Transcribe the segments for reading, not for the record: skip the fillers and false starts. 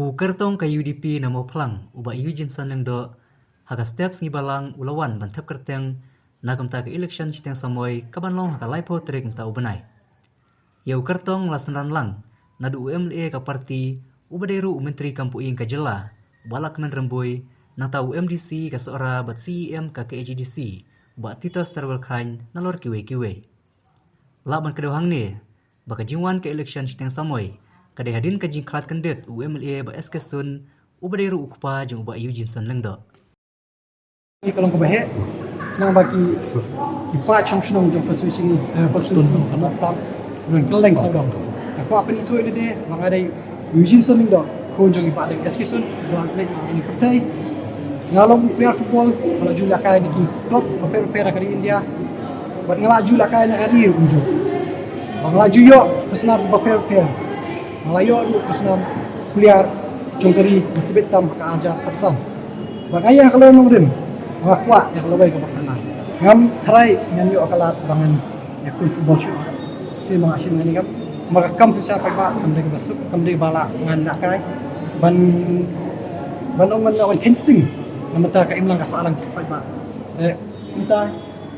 U kertong ka UDP na mo plang uba Eugene Sanlengdo haka steps ngi balang ulawan bantap kerteng nagam ta ka election chiteng samoy kabanlong haka laipo trek mta ubanai. Yau kertong lasanan lang nadu UMLA ka parti ubaderu menteri kampuing ka jela balak men remboy nang ta UMDC ka seora bat CEM ka KHDC ba Titos terwelkhain nalor kiwe-kiwe. Laban kedawang ni baka jingwan ka election chiteng samoy kadai hadin ka jingklat kandet UMLA ba eskesun ubaderu ukpa jeng uba Eugene Sanlengdo. Kalau kebahe nang bagi kipa chongshong jong pasusi ana plam nang keleng sodong aku apa itu ini deh mengadai Eugene Sanlengdo ko jong kipa deng eskesun bulan ini partai ngalong player football melaju lakai di klub per kali India buat ngelaju lakai kali unjuk ngelaju yo pesenar per Malayo du kesenam kuliah jongkeri betam ka ajar pasang. Bagaya kalau nong rim ngakwa ya kalau baik kemakna. Ngam try nyanyo akalat bangan ya kun football shoot. Si mga asin ngani kam makakam sa siya pa kamde basuk kamde bala nganda kay ban banong man lawan instinct namata ka imlang kasalang pa ba. Kita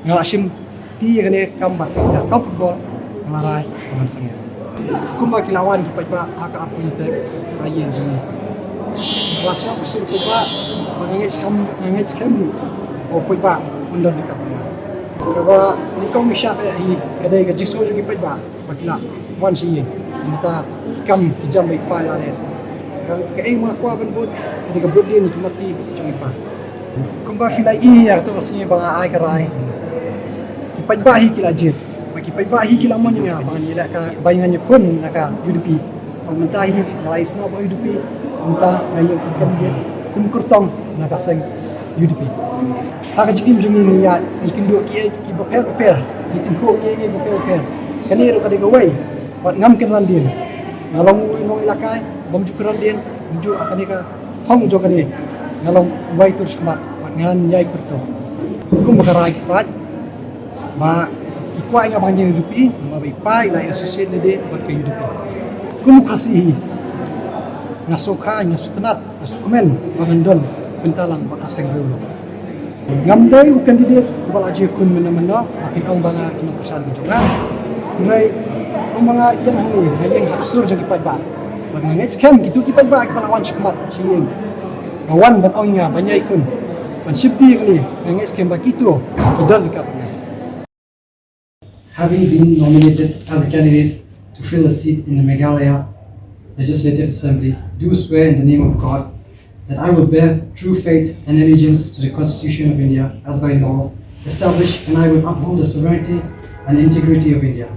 ngalasim ti gani kambat ya kam football ngalaray bangan sangya. Kumba kilawan kipat ba haka apo ite ayen ni kelas apa sih kumba mangengit skam o poi ba undar dekat ba ni kong misha hi kadai ga jiso jo kipat ba bakila wan si mata kam jam mai pa ya ne ka ai ma kwa ban bud ni ka bud din mati chung pa kumba filai ya to asni ba ai karai kipat ba hi kila jis bagi bahi kila man nga bang ila ka bayangan pun naka UDP pagmentahi malay sno ba UDP unta ngayon kum kurtong naka seng UDP haka jikim jumi ya ikindo ki per ikin ko ki per kaniro ka digaway wat ngam kiran din ngalong inong ilakay bam jukuran din unju akanika hong jogani ngalong way turs kmat wat ngan yai kurto kum bakarai pat ba ikwa nga bang UDP mabay pa ila associate lede buat ke UDP kumu kasih nga sokha nga sutanat nga sukumen bangandon pentalang bakaseng dulu ngamday u candidate wala je kun menamano akikang banga kinang persan juga ngai mga yang ni ngayeng asur jang kipat ba ngait scam gitu kipat ba palawan sikmat siyeng kawan ban ong nga banyai kun ban safety kali ngait scam ba gitu kidal ka. Having been nominated as a candidate to fill a seat in the Meghalaya Legislative Assembly, do swear in the name of God that I will bear true faith and allegiance to the Constitution of India as by law established, and I will uphold the sovereignty and integrity of India.